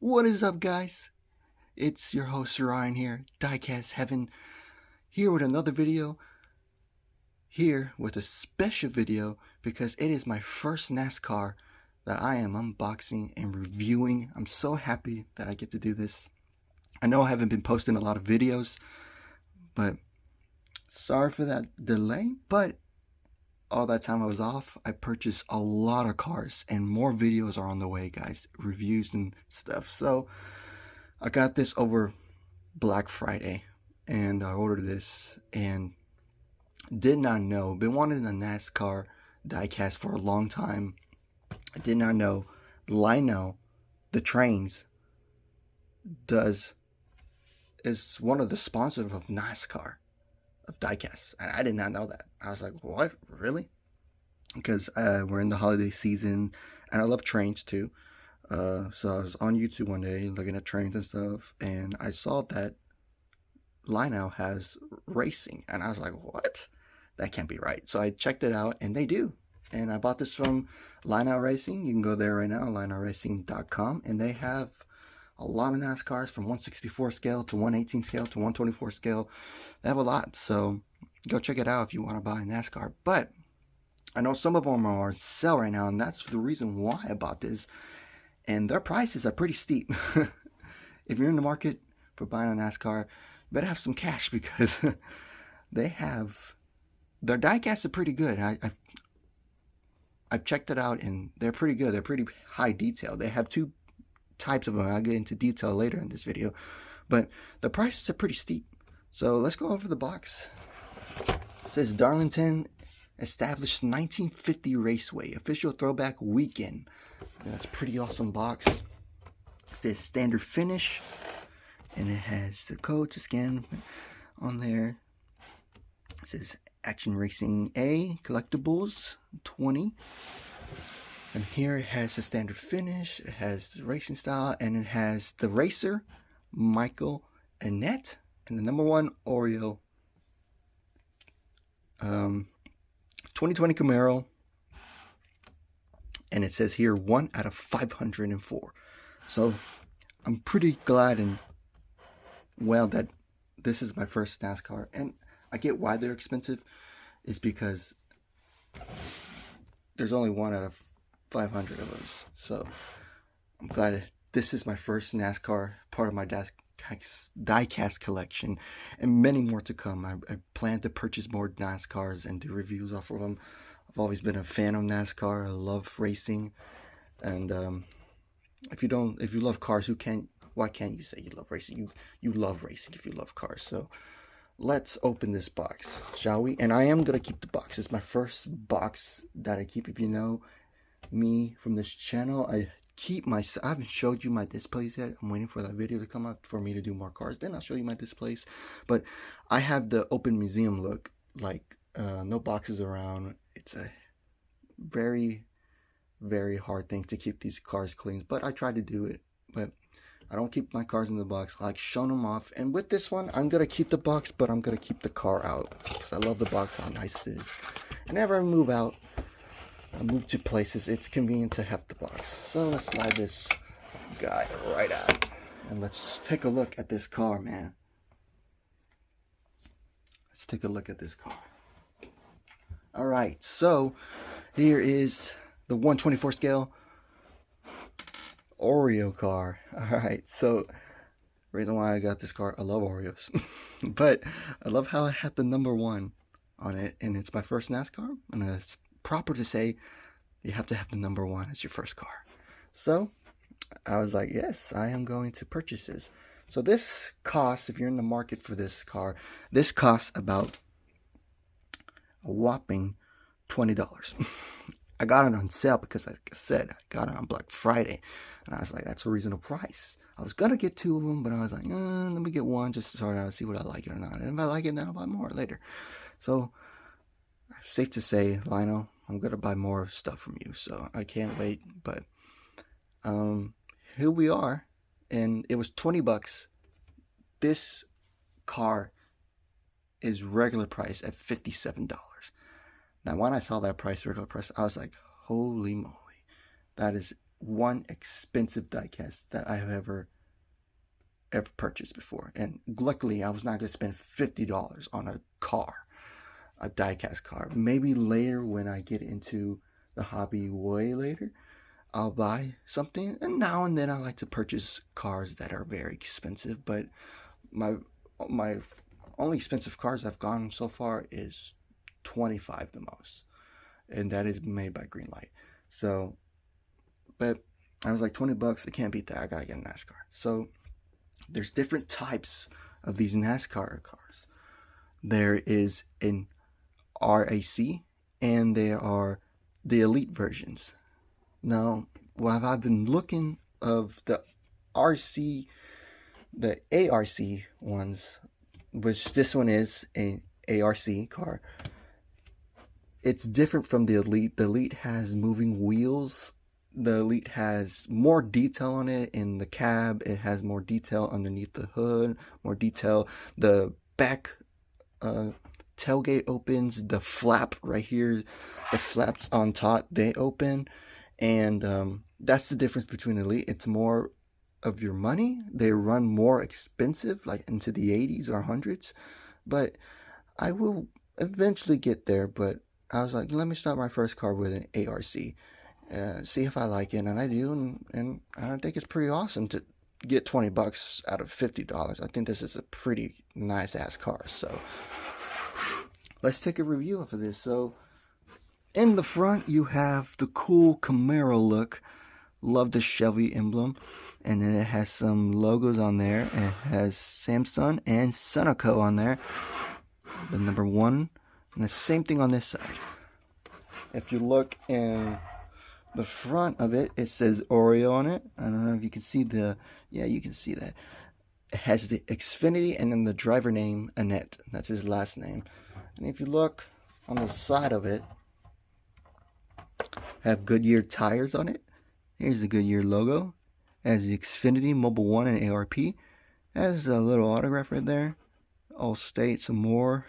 What is up, guys? It's your host Ryan here, Diecast Heaven, here with another video, here with a special video because it is my first NASCAR that I am unboxing and reviewing. I'm so happy that I get to do this. I know I haven't been posting a lot of videos, but sorry for that delay, but all that time I was off, I purchased a lot of cars and more videos are on the way, guys, reviews and stuff. So I got this over Black Friday and I ordered this and did not know, been wanting a NASCAR diecast for a long time. I did not know Lionel, the trains, is one of the sponsors of NASCAR, of diecast, and I did not know that. I was like, what, really? Because we're in the holiday season and I love trains too. So I was on YouTube one day looking at trains and stuff, and I saw that Lionel has racing, and I was like, what? That can't be right. So I checked it out, and they do. And I bought this from Lionel Racing. You can go there right now, lionelracing.com, and they have a lot of NASCARs from 164 scale to 118 scale to 124 scale. They have a lot, so go check it out if you want to buy a NASCAR. But I know some of them are on sale right now, and that's the reason why I bought this. And their prices are pretty steep. If you're in the market for buying a NASCAR, you better have some cash because they have, their diecasts are pretty good. I've checked it out and they're pretty good. They're pretty high detail. They have two types of them. I'll get into detail later in this video, but the prices are pretty steep. So let's go over the box. It says Darlington established 1950 Raceway, official throwback weekend. That's a pretty awesome box. It says standard finish, and it has the code to scan on there. It says Action Racing A collectibles 20. And here it has the standard finish, it has the racing style, and it has the racer, Michael Annette, and the number one Oreo 2020 Camaro. And it says here 1 out of 504. So I'm pretty glad and well that this is my first NASCAR. And I get why they're expensive. Is because there's only 1 out of 500 of those. So I'm glad that this is my first NASCAR, part of my diecast collection, and many more to come. I plan to purchase more NASCARs and do reviews off of them. I've always been a fan of NASCAR. I love racing, and if you love cars, why can't you say you love racing? You love racing if you love cars. So let's open this box, shall we? And I am gonna keep the box. It's my first box that I keep. If you know me from this channel, I haven't showed you my displays yet. I'm waiting for that video to come out for me to do more cars. Then I'll show you my displays. But I have the open museum look, like no boxes around. It's a very, very hard thing to keep these cars clean, but I try to do it. But I don't keep my cars in the box. I like showing them off. And with this one, I'm gonna keep the box, but I'm gonna keep the car out because I love the box, how nice it is. And whenever I move out, I move to places, it's convenient to have the box. So let's slide this guy right out. And let's take a look at this car, man. Let's take a look at this car. Alright, so here is the 124 scale Oreo car. Alright, so reason why I got this car, I love Oreos. But I love how it had the number 1 on it, and it's my first NASCAR, and it's proper to say you have to have the number 1 as your first car. So I was like, yes, I am going to purchase this. So this costs, if you're in the market for this car, this costs about a whopping $20. I got it on sale because, like I said, I got it on Black Friday, and I was like, that's a reasonable price. I was gonna get 2 of them, but I was like, let me get 1 just to start out and see what I like it or not. And if I like it, then I'll buy more later. So safe to say, Lionel, I'm gonna buy more stuff from you, so I can't wait. But here we are, and it was $20. This car is regular price at $57. Now when I saw that price, regular price, I was like, holy moly, that is one expensive diecast that I have ever purchased before. And luckily, I was not going to spend $50 on a car, a diecast car. Maybe later when I get into the hobby way later, I'll buy something. And now and then I like to purchase cars that are very expensive. But my only expensive cars I've gone so far is 25 the most. And that is made by Greenlight. So, but I was like, $20, it can't beat that. I gotta get a NASCAR. So there's different types of these NASCAR cars. There is an RAC, and there are the elite versions. Now, while I've been looking of the RC, the ARC ones, which this one is an ARC car, it's different from the elite. The elite has moving wheels. The elite has more detail on it in the cab. It has more detail underneath the hood, more detail. The back tailgate opens. The flap right here, the flaps on top, they open. And that's the difference between elite. It's more of your money. They run more expensive, like into the 80s or 100s. But I will eventually get there. But I was like, let me start my first car with an ARC. See if I like it, and I do, and I think it's pretty awesome to get $20 out of $50. I think this is a pretty nice ass car. So let's take a review of this. So in the front you have the cool Camaro look. Love the Chevy emblem, and then it has some logos on there. It has Samsung and Sunoco on there, the number 1, and the same thing on this side. If you look in the front of it, it says Oreo on it. I don't know if you can see yeah, you can see that. It has the Xfinity and then the driver name, Annette. That's his last name. And if you look on the side of it, have Goodyear tires on it. Here's the Goodyear logo. It has the Xfinity, Mobile One, and ARP. It has a little autograph right there. Allstate, some more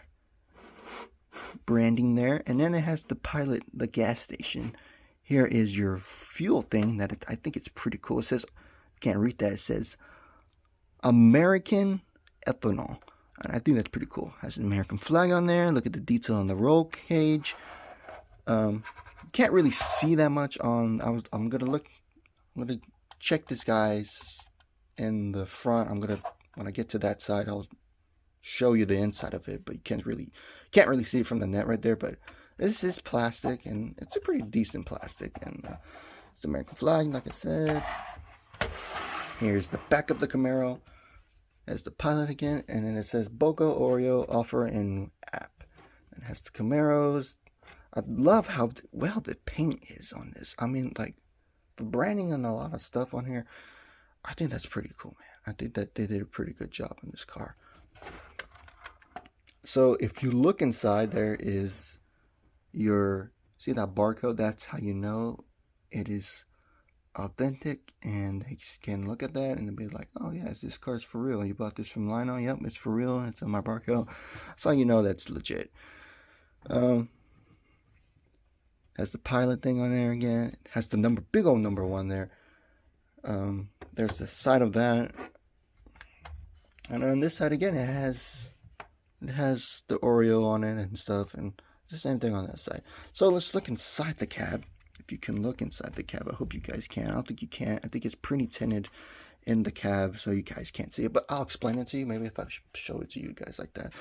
branding there. And then it has the Pilot, the gas station. Here is your fuel thing that I think it's pretty cool. It says, can't read that, it says American Ethanol. And I think that's pretty cool. It has an American flag on there. Look at the detail on the roll cage. Can't really see that much on, I'm gonna check this guys in the front. When I get to that side, I'll show you the inside of it, but you can't really see it from the net right there. But this is plastic, and it's a pretty decent plastic, and it's the American flag, like I said. Here's the back of the Camaro. There's the Pilot again, and then it says BOGO Oreo offer in app. It has the Camaros. I love how well the paint is on this. I mean, like, the branding and a lot of stuff on here, I think that's pretty cool, man. I think that they did a pretty good job on this car. So if you look inside, there is see that barcode? That's how you know it is authentic, and they can look at that and they'll be like, oh yeah, this car's for real. You bought this from Lionel? Yep, it's for real. It's on my barcode. That's how you know that's legit. Has the Pilot thing on there again. It has the big old number 1 there. There's the side of that, and on this side again, it has the Oreo on it and stuff, and the same thing on that side. So let's look inside the cab. If you can look inside the cab, I hope you guys can. I don't think you can. I think it's pretty tinted in the cab, so you guys can't see it. But I'll explain it to you. Maybe if I show it to you guys like that.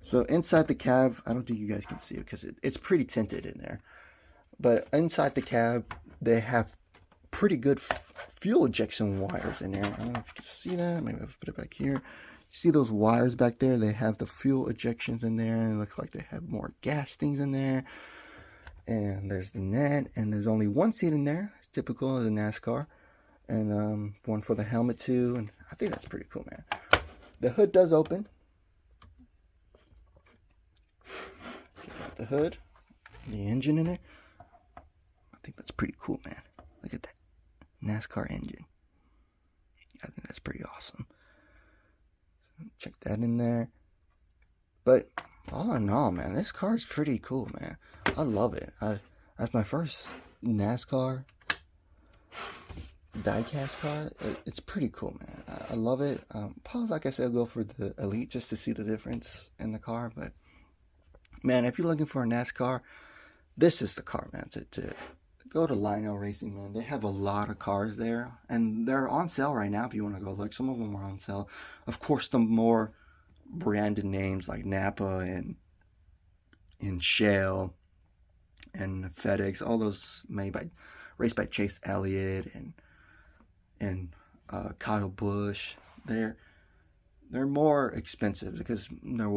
So inside the cab, I don't think you guys can see it because it's pretty tinted in there. But inside the cab, they have pretty good fuel ejection wires in there. I don't know if you can see that. Maybe I'll put it back here. See those wires back there? They have the fuel ejections in there, and it looks like they have more gas things in there. And there's the net, and there's only 1 seat in there. It's typical of the NASCAR. And one for the helmet too, and I think that's pretty cool, man. The hood does open. Check out the hood, the engine in it. I think that's pretty cool, man. Look at that NASCAR engine. I think that's pretty awesome. Check that in there. But all in all, man, this car is pretty cool, man. I love it. That's my first NASCAR. diecast car, it's pretty cool, man. I love it. Probably, like I said, I'll go for the Elite just to see the difference in the car. But man, if you're looking for a NASCAR, this is the car, man. To go to Lionel Racing, man. They have a lot of cars there, and they're on sale right now if you want to go look. Some of them are on sale. Of course, the more branded names like Napa and Shell and FedEx, all those made by raced by Chase Elliott and Kyle Busch, they're more expensive because they're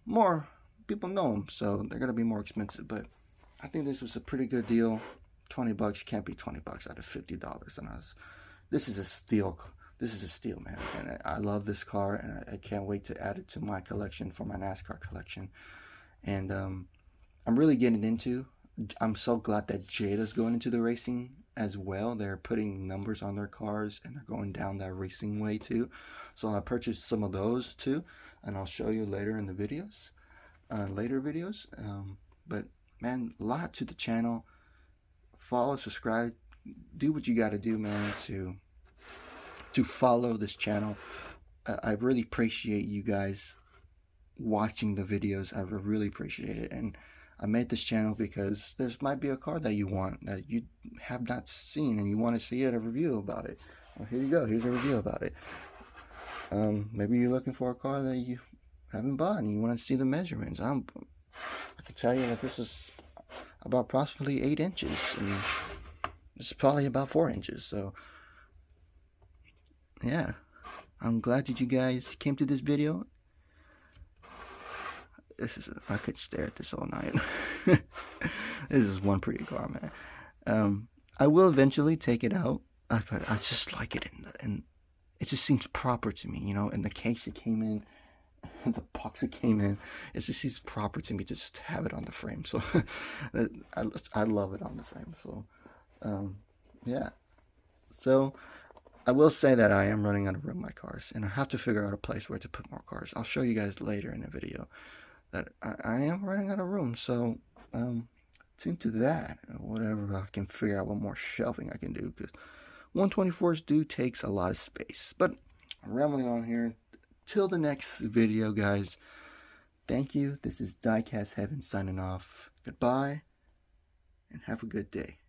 more people know them, so they're gonna be more expensive. But I think this was a pretty good deal. $20 can't be $20 out of $50, and this is a steal. This is a steal, man, and I love this car, and I can't wait to add it to my collection for my NASCAR collection. And I'm really getting into. I'm so glad that Jada's going into the racing as well. They're putting numbers on their cars, and they're going down that racing way too. So I purchased some of those too, and I'll show you later in the videos, later videos. But man, a lot to the channel. Follow, subscribe, do what you got to do, man, to follow this channel. I really appreciate you guys watching the videos. I really appreciate it. And I made this channel because there might be a car that you want that you have not seen and you want to see a review about it. Well, here you go. Here's a review about it. Maybe you're looking for a car that you haven't bought and you want to see the measurements. I can tell you that this is about approximately 8 inches, and this is probably about 4 inches. So yeah, I'm glad that you guys came to this video. I could stare at this all night. This is one pretty car, man. I will eventually take it out, but I just like it, and it just seems proper to me, you know. In the case it came in, the box it came in, it just seems proper to me to just have it on the frame. So I love it on the frame. So yeah. So I will say that I am running out of room in my cars, and I have to figure out a place where to put more cars. I'll show you guys later in the video that I am running out of room. So tune to that. Whatever I can figure out, what more shelving I can do, because 124s do takes a lot of space. But I'm rambling on here. Till the next video, guys. Thank you. This is Diecast Heaven signing off. Goodbye, and have a good day.